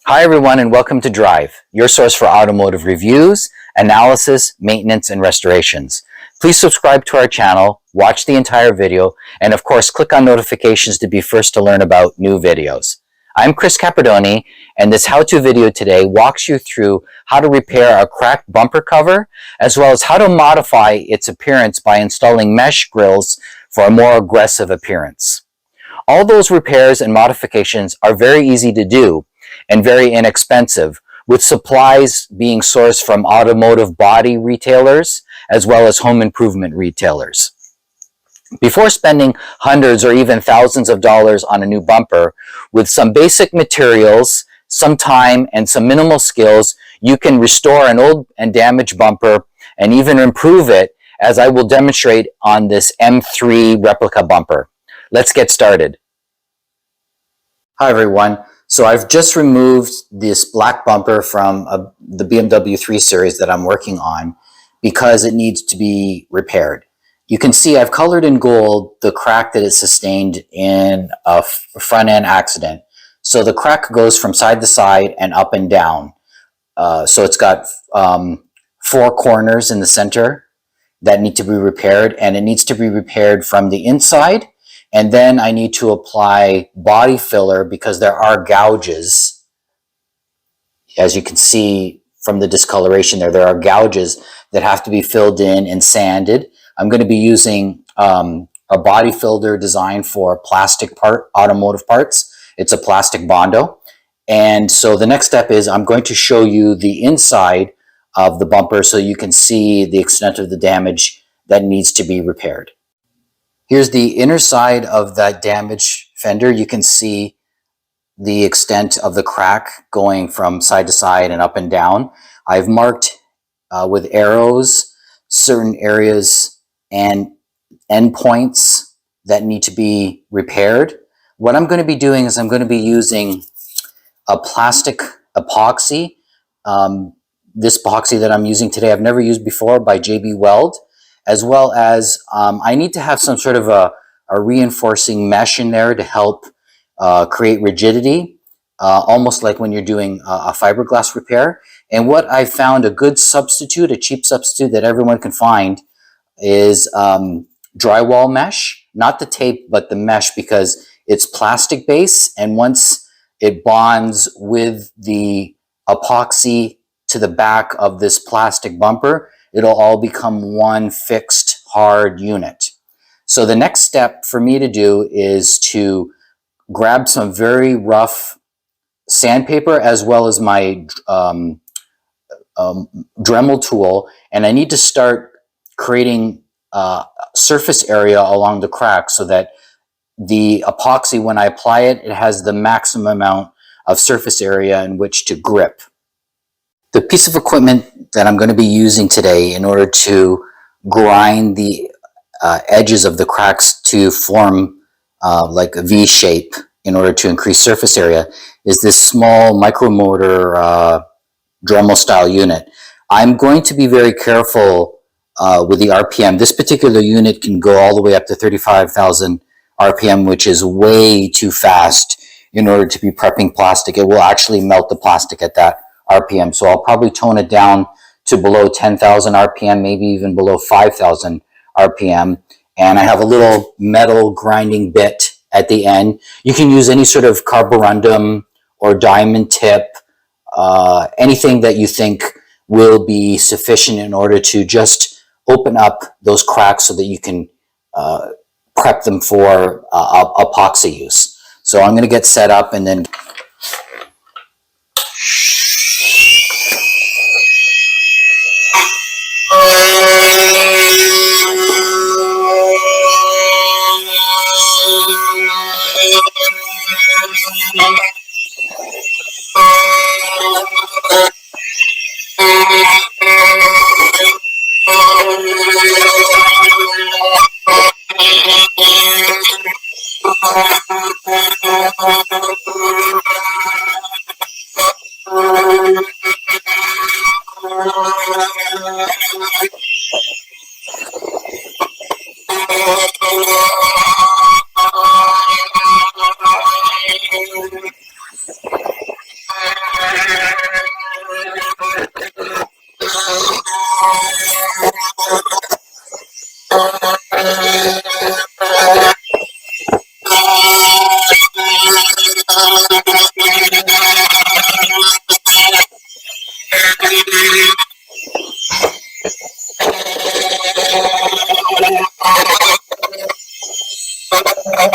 Hi everyone and welcome to Drive, your source for automotive reviews, analysis, maintenance, and restorations. Please subscribe to our channel, watch the entire video, and of course click on notifications to be first to learn about new videos. I'm Chris Capredoni, and this how-to video today walks you through how to repair a cracked bumper cover, as well as how to modify its appearance by installing mesh grills for a more aggressive appearance. All those repairs and modifications are very easy to do and very inexpensive, with supplies being sourced from automotive body retailers as well as home improvement retailers. Before spending hundreds or even thousands of dollars on a new bumper, with some basic materials, some time, and some minimal skills, you can restore an old and damaged bumper and even improve it, as I will demonstrate on this M3 replica bumper. Let's get started. Hi everyone. So I've just removed this black bumper from the BMW 3 Series that I'm working on because it needs to be repaired. You can see I've colored in gold the crack that it sustained in a front end accident. So the crack goes from side to side and up and down. So it's got 4 corners in the center that need to be repaired, and it needs to be repaired from the inside. And then I need to apply body filler because there are gouges. As you can see from the discoloration there are gouges that have to be filled in and sanded. I'm going to be using a body filler designed for plastic automotive parts. It's a plastic Bondo. And so the next step is I'm going to show you the inside of the bumper so you can see the extent of the damage that needs to be repaired. Here's the inner side of that damaged fender. You can see the extent of the crack going from side to side and up and down. I've marked with arrows certain areas and endpoints that need to be repaired. What I'm going to be doing is I'm going to be using a plastic epoxy. This epoxy that I'm using today I've never used before, by JB Weld. As well as I need to have some sort of a reinforcing mesh in there to help create rigidity, almost like when you're doing a fiberglass repair. And what I found a good substitute, a cheap substitute that everyone can find, is drywall mesh. Not the tape, but the mesh, because it's plastic base, and once it bonds with the epoxy to the back of this plastic bumper, it'll all become one fixed hard unit. So the next step for me to do is to grab some very rough sandpaper as well as my Dremel tool, and I need to start creating surface area along the crack so that the epoxy, when I apply it, it has the maximum amount of surface area in which to grip. The piece of equipment that I'm going to be using today in order to grind the edges of the cracks to form like a V shape in order to increase surface area is this small micromotor Dremel style unit. I'm going to be very careful with the RPM. This particular unit can go all the way up to 35,000 RPM, which is way too fast in order to be prepping plastic. It will actually melt the plastic at that RPM. So I'll probably tone it down to below 10,000 RPM, maybe even below 5,000 RPM. And I have a little metal grinding bit at the end. You can use any sort of carborundum or diamond tip, anything that you think will be sufficient in order to just open up those cracks so that you can prep them for epoxy use. So I'm going to get set up and then Okay,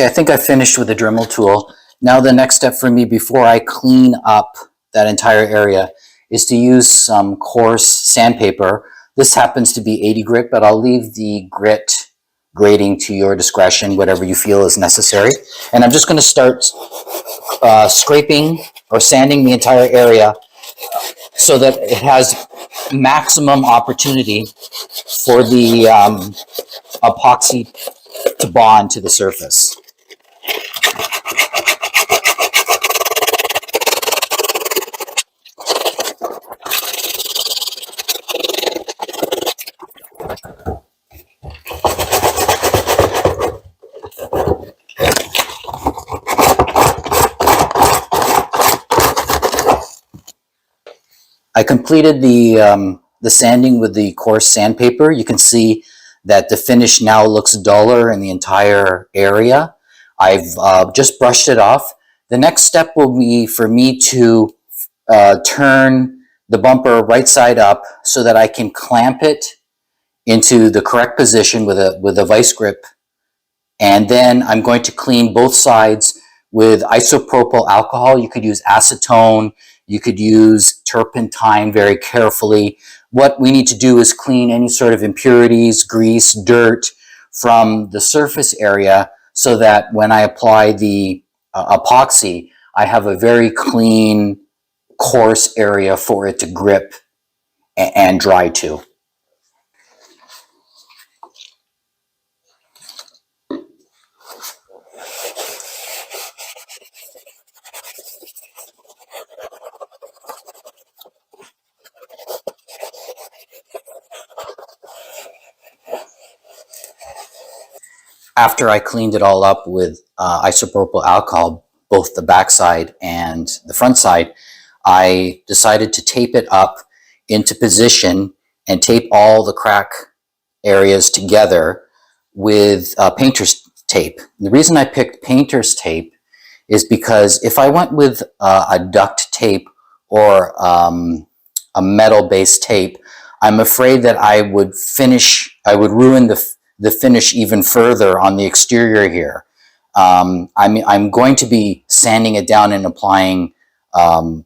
I think I finished with the Dremel tool. Now the next step for me before I clean up that entire area is to use some coarse sandpaper. This happens to be 80 grit, but I'll leave the grit grading to your discretion, whatever you feel is necessary. And I'm just going to start scraping or sanding the entire area so that it has maximum opportunity for the epoxy to bond to the surface. I completed the sanding with the coarse sandpaper. You can see that the finish now looks duller in the entire area. I've just brushed it off. The next step will be for me to turn the bumper right side up so that I can clamp it into the correct position with a vice grip. And then I'm going to clean both sides with isopropyl alcohol. You could use acetone. You could use turpentine very carefully. What we need to do is clean any sort of impurities, grease, dirt from the surface area so that when I apply the epoxy, I have a very clean, coarse area for it to grip and dry to. After I cleaned it all up with isopropyl alcohol, both the backside and the front side, I decided to tape it up into position and tape all the crack areas together with painter's tape. The reason I picked painter's tape is because if I went with a duct tape or a metal-based tape, I'm afraid that I would ruin the finish even further on the exterior here. I'm going to be sanding it down and applying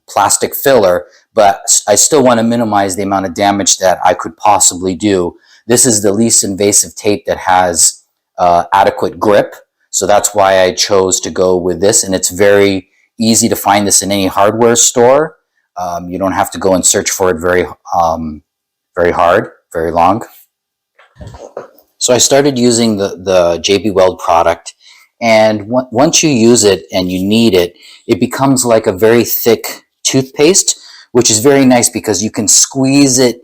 plastic filler, but I still want to minimize the amount of damage that I could possibly do. This is the least invasive tape that has adequate grip, so that's why I chose to go with this, and it's very easy to find this in any hardware store. You don't have to go and search for it very hard, very long. So I started using the JB Weld product, and once you use it and you knead it, it becomes like a very thick toothpaste, which is very nice because you can squeeze it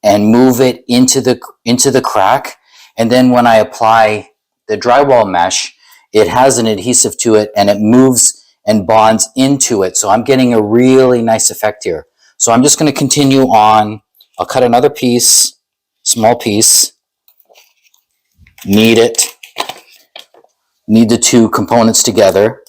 and move it into the crack. And then when I apply the drywall mesh, it has an adhesive to it and it moves and bonds into it. So I'm getting a really nice effect here. So I'm just going to continue on. I'll cut another piece, small piece, knead it, knead the two components together,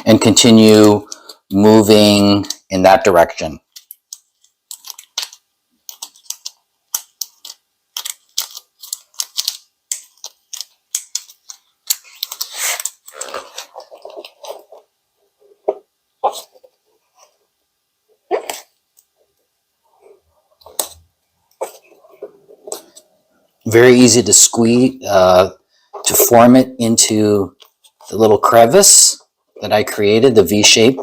and continue moving in that direction. Very easy to squeeze, to form it into the little crevice that I created, the V shape.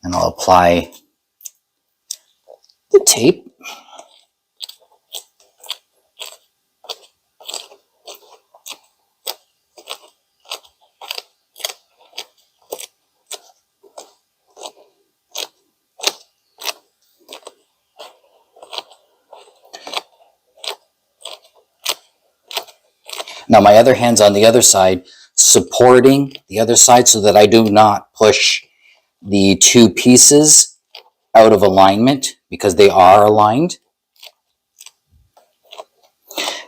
And I'll apply the tape. Now my other hand's on the other side, supporting the other side so that I do not push the two pieces out of alignment because they are aligned.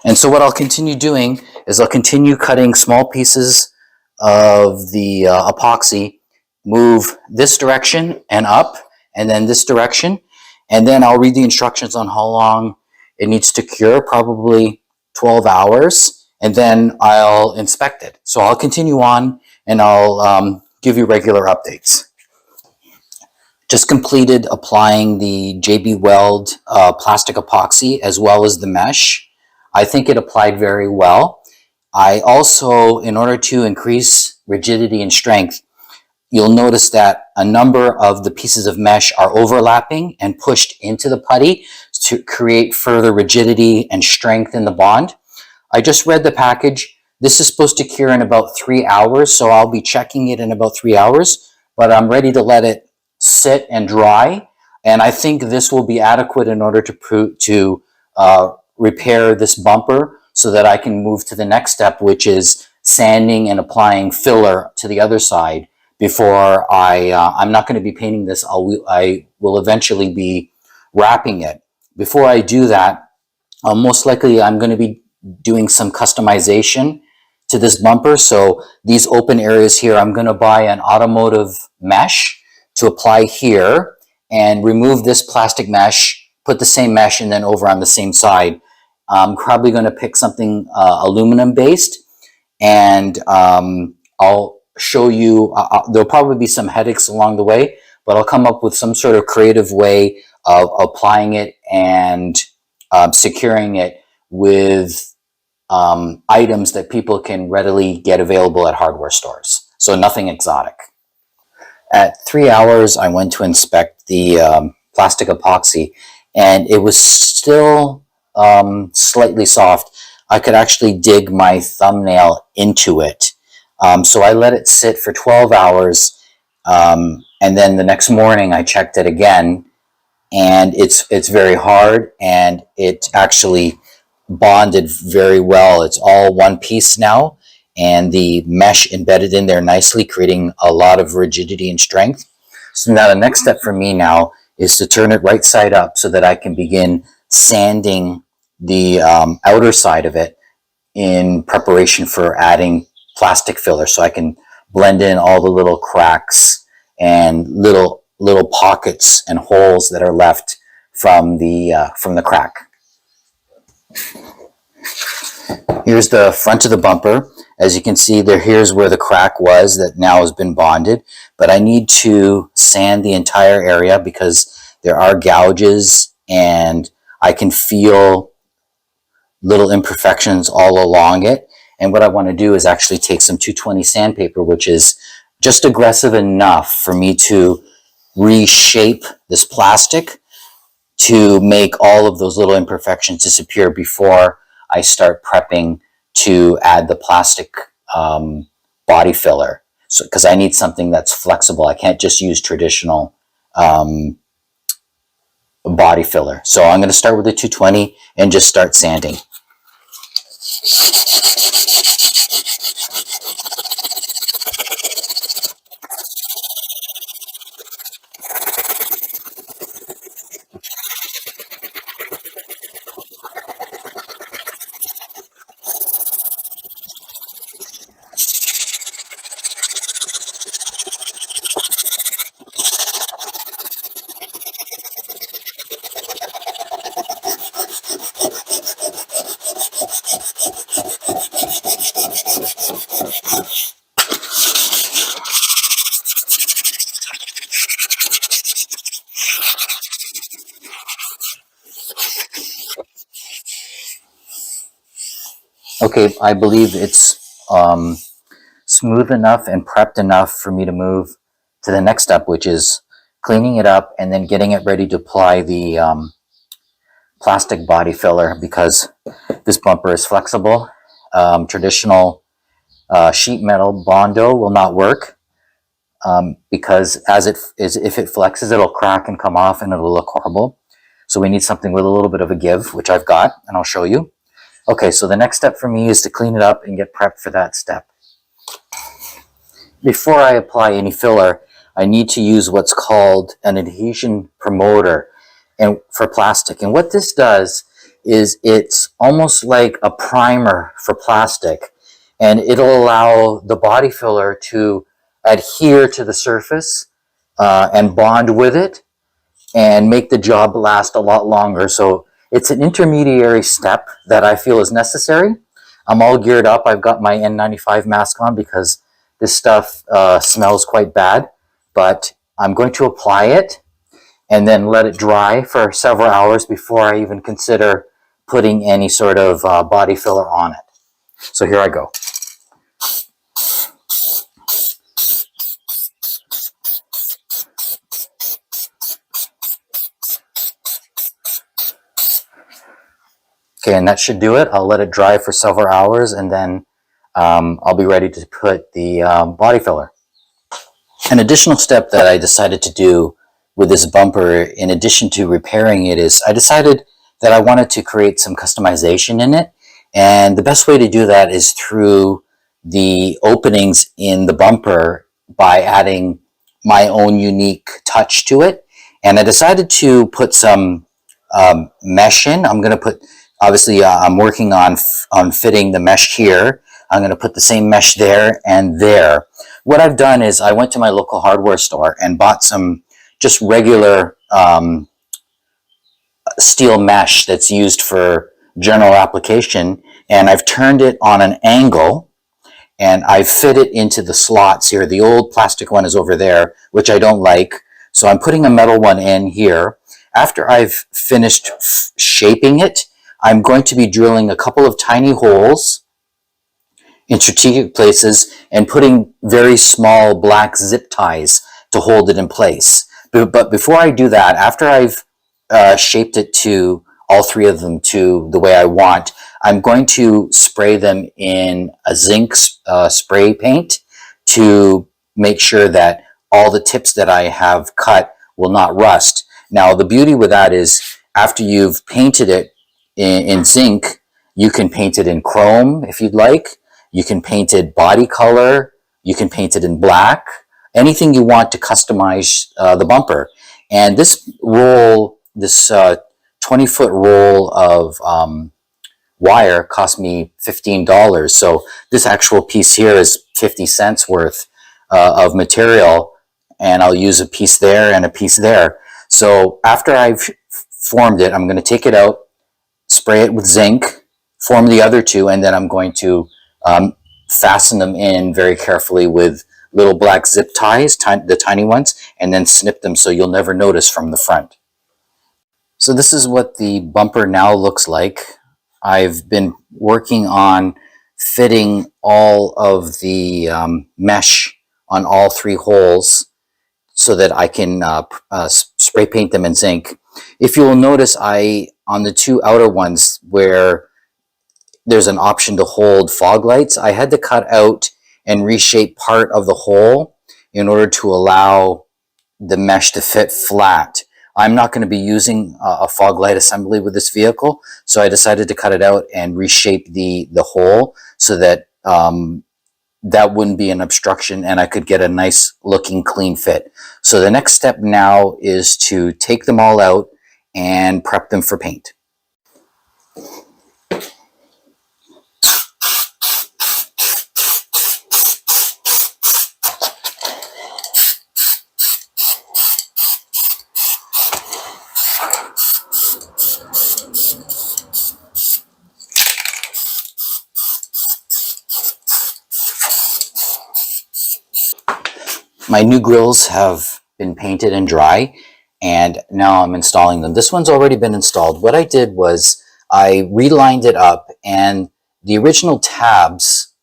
And so what I'll continue doing is I'll continue cutting small pieces of the epoxy, move this direction and up, and then this direction. And then I'll read the instructions on how long it needs to cure, probably 12 hours. And then I'll inspect it. So I'll continue on and I'll give you regular updates. Just completed applying the JB Weld plastic epoxy as well as the mesh. I think it applied very well. I also, in order to increase rigidity and strength, you'll notice that a number of the pieces of mesh are overlapping and pushed into the putty to create further rigidity and strength in the bond. I just read the package. This is supposed to cure in about 3 hours, so I'll be checking it in about 3 hours, but I'm ready to let it sit and dry, and I think this will be adequate in order to repair this bumper so that I can move to the next step, which is sanding and applying filler to the other side before I'm not going to be painting this. I will eventually be wrapping it. Before I do that, most likely I'm going to be doing some customization to this bumper. So these open areas here, I'm going to buy an automotive mesh to apply here and remove this plastic mesh, put the same mesh and then over on the same side. I'm probably going to pick something aluminum based, and I'll show you, there'll probably be some headaches along the way, but I'll come up with some sort of creative way of applying it and securing it with items that people can readily get available at hardware stores. So nothing exotic. At 3 hours, I went to inspect the plastic epoxy, and it was still slightly soft. I could actually dig my thumbnail into it. So I let it sit for 12 hours, and then the next morning I checked it again, and it's very hard, and it actually bonded very well. It's all one piece now, and the mesh embedded in there nicely, creating a lot of rigidity and strength. So now the next step for me now is to turn it right side up so that I can begin sanding the outer side of it in preparation for adding plastic filler, so I can blend in all the little cracks and little pockets and holes that are left from the crack. Here's the front of the bumper. As you can see there, here's where the crack was that now has been bonded, but I need to sand the entire area because there are gouges and I can feel little imperfections all along it. And what I want to do is actually take some 220 sandpaper, which is just aggressive enough for me to reshape this plastic to make all of those little imperfections disappear before I start prepping to add the plastic body filler. So, because I need something that's flexible. I can't just use traditional body filler. So I'm going to start with the 220 and just start sanding. Okay, I believe it's smooth enough and prepped enough for me to move to the next step, which is cleaning it up and then getting it ready to apply the plastic body filler, because this bumper is flexible. Traditional sheet metal Bondo will not work because if it flexes, it'll crack and come off and it'll look horrible. So we need something with a little bit of a give, which I've got, and I'll show you. Okay, so the next step for me is to clean it up and get prepped for that step. Before I apply any filler, I need to use what's called an adhesion promoter and for plastic. And what this does is it's almost like a primer for plastic, and it'll allow the body filler to adhere to the surface and bond with it and make the job last a lot longer. So it's an intermediary step that I feel is necessary. I'm all geared up. I've got my N95 mask on because this stuff smells quite bad, but I'm going to apply it and then let it dry for several hours before I even consider putting any sort of body filler on it. So here I go. Okay, and that should do it. I'll let it dry for several hours, and then I'll be ready to put the body filler. An additional step that I decided to do with this bumper, in addition to repairing it, is I decided that I wanted to create some customization in it. And the best way to do that is through the openings in the bumper by adding my own unique touch to it. And I decided to put some mesh in. I'm going to put, obviously, I'm working on fitting the mesh here. I'm going to put the same mesh there and there. What I've done is I went to my local hardware store and bought some just regular steel mesh that's used for general application, and I've turned it on an angle and I've fit it into the slots here. The old plastic one is over there, which I don't like, so I'm putting a metal one in here. After I've finished shaping it, I'm going to be drilling a couple of tiny holes in strategic places and putting very small black zip ties to hold it in place. But before I do that, after I've shaped it to all three of them to the way I want, I'm going to spray them in a zinc spray paint to make sure that all the tips that I have cut will not rust. Now, the beauty with that is after you've painted it in zinc, you can paint it in chrome if you'd like. You can paint it body color. You can paint it in black. Anything you want to customize the bumper. And this roll, this 20-foot roll of wire cost me $15. So this actual piece here is 50 cents worth of material, and I'll use a piece there and a piece there. So after I've formed it, I'm going to take it out, spray it with zinc, form the other two, and then I'm going to fasten them in very carefully with little black zip ties, the tiny ones, and then snip them so you'll never notice from the front. So this is what the bumper now looks like. I've been working on fitting all of the mesh on all three holes so that I can spray paint them in zinc. If you will notice, on the two outer ones where there's an option to hold fog lights, I had to cut out and reshape part of the hole in order to allow the mesh to fit flat. I'm not going to be using a fog light assembly with this vehicle, so I decided to cut it out and reshape the hole so that that wouldn't be an obstruction and I could get a nice looking clean fit. So the next step now is to take them all out and prep them for paint. My new grills have been painted and dry, and now I'm installing them. This one's already been installed. What I did was I relined it up, and the original tabs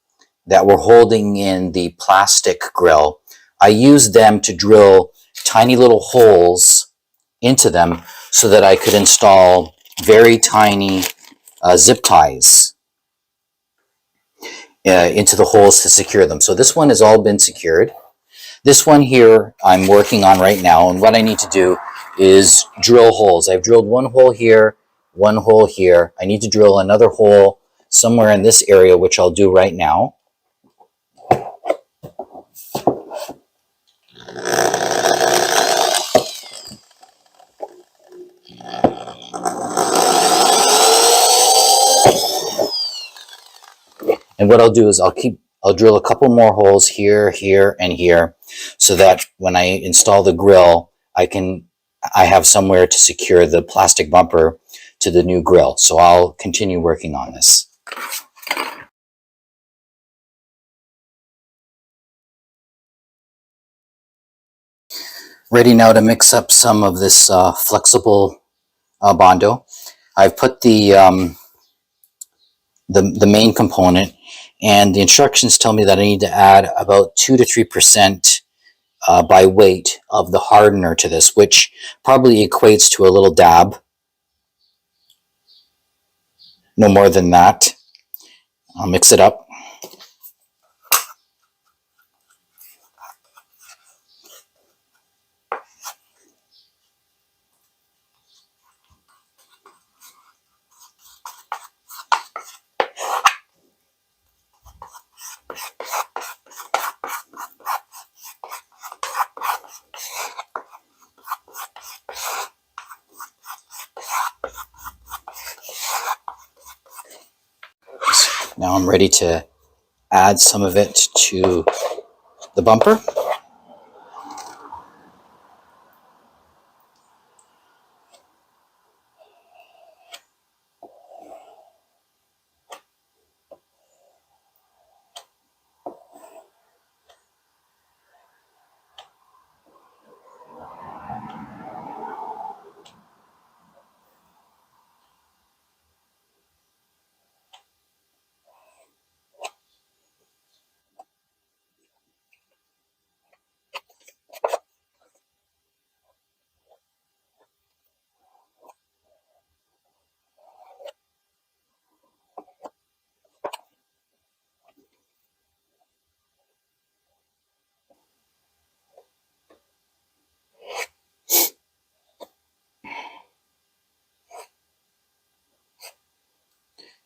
that were holding in the plastic grill, I used them to drill tiny little holes into them so that I could install very tiny zip ties into the holes to secure them. So this one has all been secured. This one here I'm working on right now, and what I need to do is drill holes. I've drilled one hole here, one hole here. I need to drill another hole somewhere in this area, which I'll do right now. And what I'll do is I'll drill a couple more holes here, here, and here, so that when I install the grill, I have somewhere to secure the plastic bumper to the new grill. So I'll continue working on this. Ready now to mix up some of this flexible Bondo. I've put the main component, and the instructions tell me that I need to add about 2 to 3% by weight of the hardener to this, which probably equates to a little dab, no more than that. I'll mix it up. Now I'm ready to add some of it to the bumper.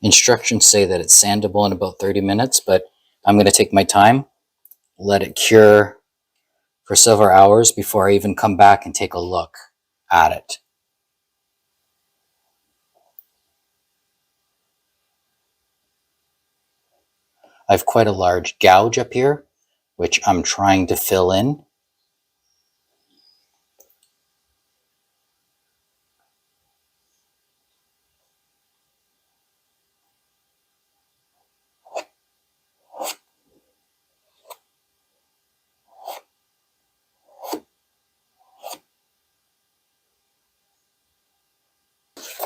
Instructions say that it's sandable in about 30 minutes, but I'm going to take my time, let it cure for several hours before I even come back and take a look at it. I have quite a large gouge up here, which I'm trying to fill in.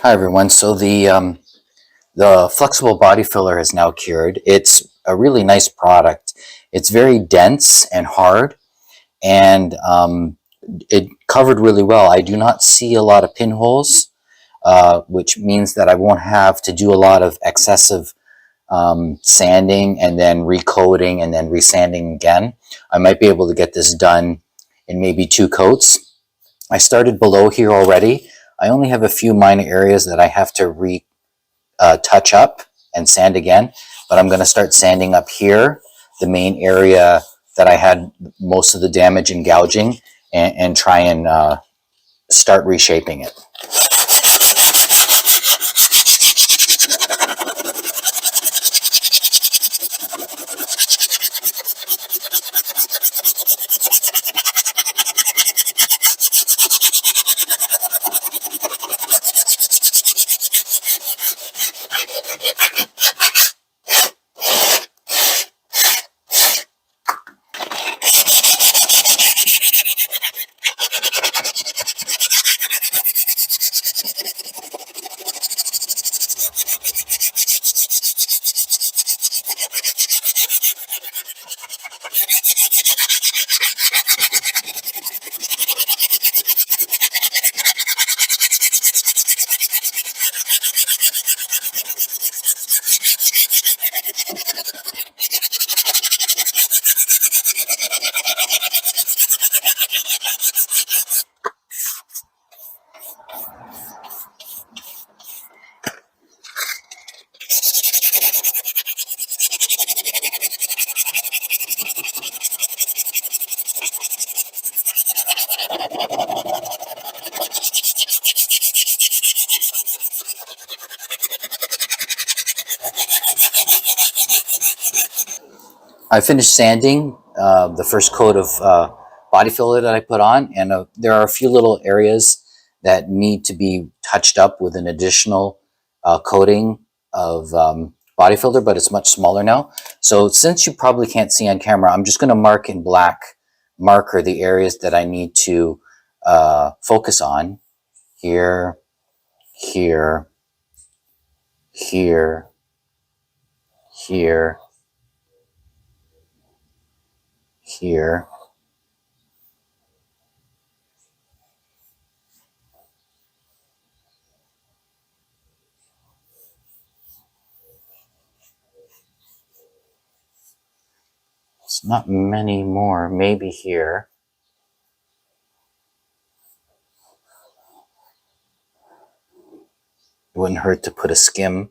Hi everyone. So the flexible body filler is now cured. It's a really nice product. It's very dense and hard, and it covered really well. I do not see a lot of pinholes, which means that I won't have to do a lot of excessive sanding and then recoating and then resanding again. I might be able to get this done in maybe 2 coats. I started below here already. I only have a few minor areas that I have to touch up and sand again, but I'm going to start sanding up here, the main area that I had most of the damage and gouging, and try and start reshaping it. I finished sanding the first coat of body filler that I put on, and there are a few little areas that need to be touched up with an additional coating of body filler, but it's much smaller now. So since you probably can't see on camera, I'm just going to mark in black marker the areas that I need to focus on. Here, here, here, here, here. It's not many more, maybe here. It wouldn't hurt to put a skim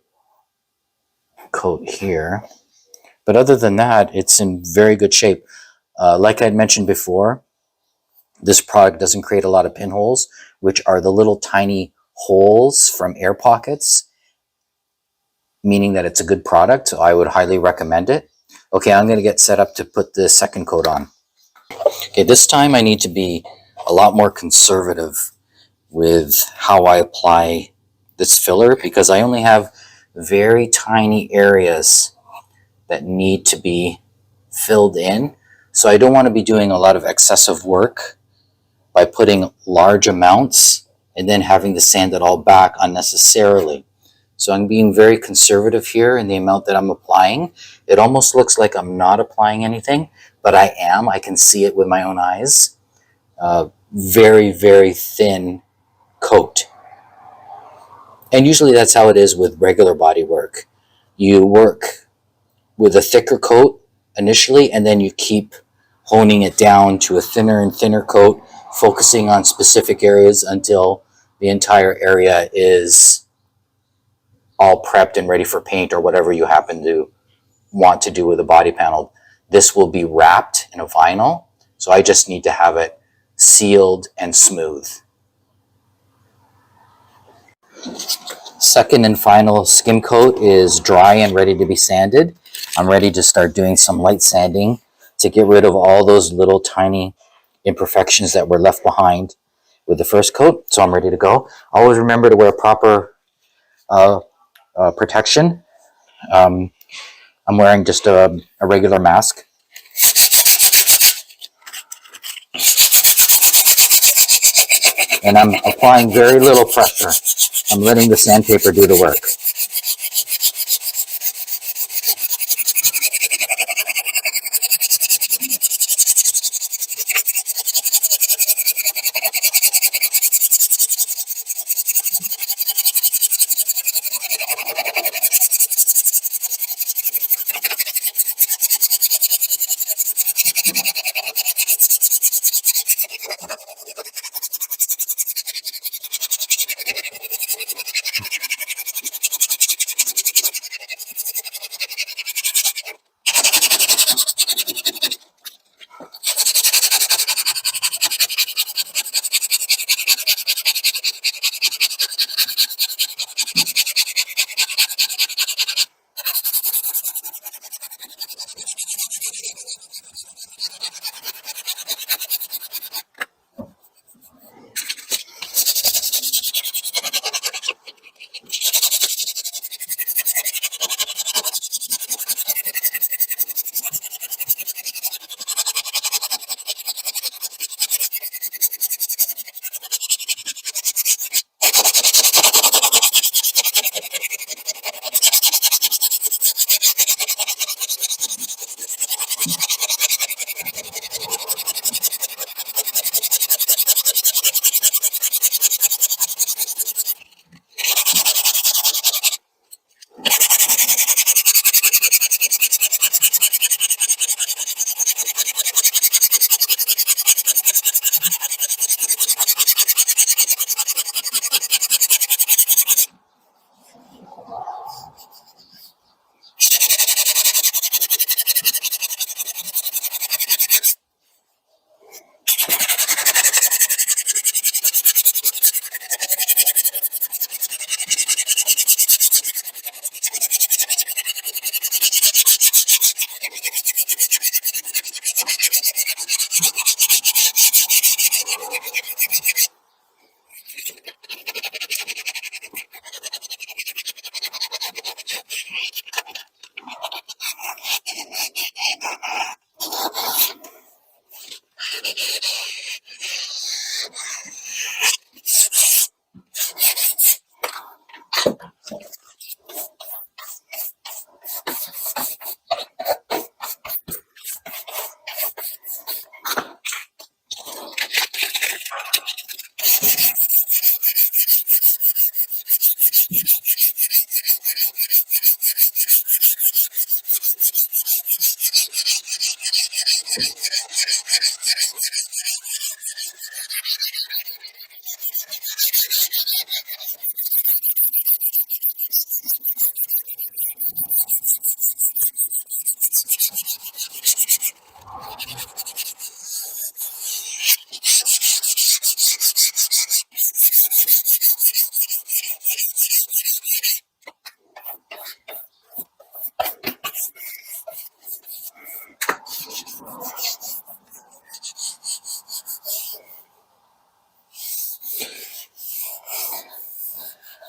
coat here. But other than that, it's in very good shape. Like I had mentioned before, this product doesn't create a lot of pinholes, which are the little tiny holes from air pockets, meaning that it's a good product. So I would highly recommend it. Okay, I'm going to get set up to put the second coat on. Okay, this time I need to be a lot more conservative with how I apply this filler because I only have very tiny areas that need to be filled in. So I don't want to be doing a lot of excessive work by putting large amounts and then having to sand it all back unnecessarily. So I'm being very conservative here in the amount that I'm applying. It almost looks like I'm not applying anything, but I am. I can see it with my own eyes. Very, very thin coat. And usually that's how it is with regular body work. You work with a thicker coat initially, and then you keep honing it down to a thinner and thinner coat, focusing on specific areas until the entire area is all prepped and ready for paint or whatever you happen to want to do with a body panel. This will be wrapped in a vinyl, so I just need to have it sealed and smooth. Second and final skim coat is dry and ready to be sanded. I'm ready to start doing some light sanding to get rid of all those little tiny imperfections that were left behind with the first coat. So I'm ready to go. Always remember to wear proper protection. I'm wearing just a regular mask. And I'm applying very little pressure. I'm letting the sandpaper do the work.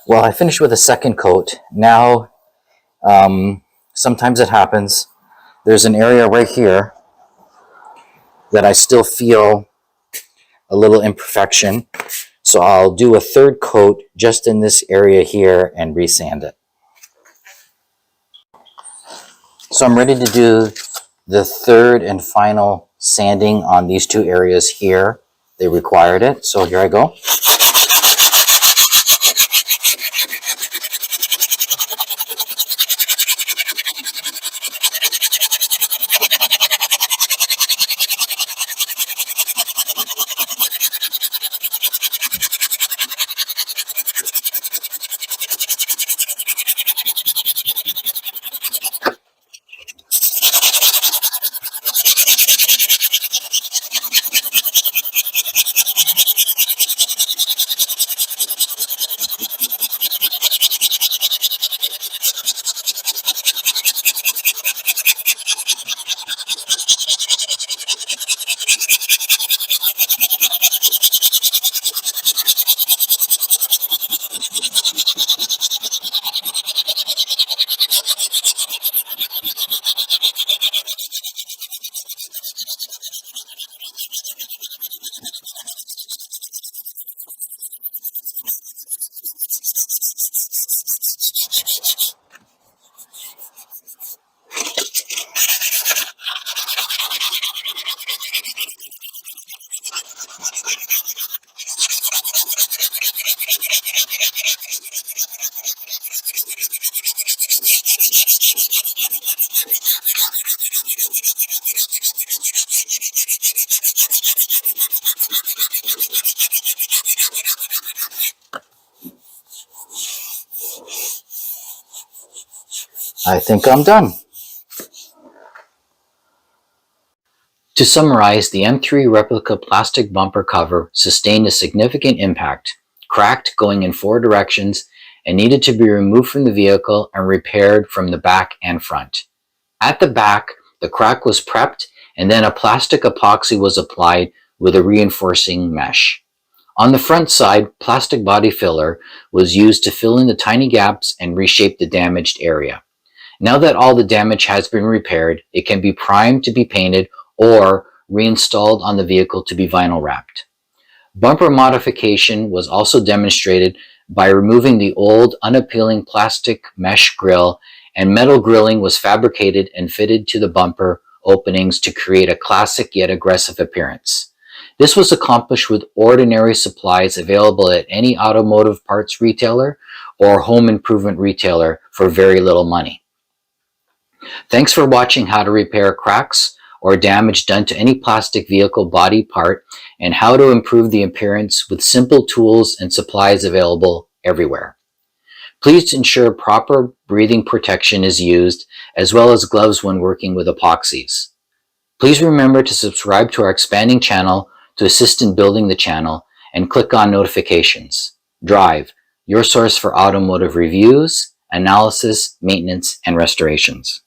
Well, I finished with a second coat. Now, sometimes it happens. There's an area right here that I still feel a little imperfection. So I'll do a third coat just in this area here and resand it. So I'm ready to do the third and final sanding on these two areas here. They required it, so here I go. I think I'm done. To summarize, the M3 replica plastic bumper cover sustained a significant impact, cracked going in 4 directions, and needed to be removed from the vehicle and repaired from the back and front. At the back, the crack was prepped and then a plastic epoxy was applied with a reinforcing mesh. On the front side, plastic body filler was used to fill in the tiny gaps and reshape the damaged area. Now that all the damage has been repaired, it can be primed to be painted or reinstalled on the vehicle to be vinyl wrapped. Bumper modification was also demonstrated by removing the old, unappealing plastic mesh grille, and metal grilling was fabricated and fitted to the bumper openings to create a classic yet aggressive appearance. This was accomplished with ordinary supplies available at any automotive parts retailer or home improvement retailer for very little money. Thanks for watching how to repair cracks or damage done to any plastic vehicle body part and how to improve the appearance with simple tools and supplies available everywhere. Please ensure proper breathing protection is used as well as gloves when working with epoxies. Please remember to subscribe to our expanding channel to assist in building the channel and click on notifications. Drive, your source for automotive reviews, analysis, maintenance, and restorations.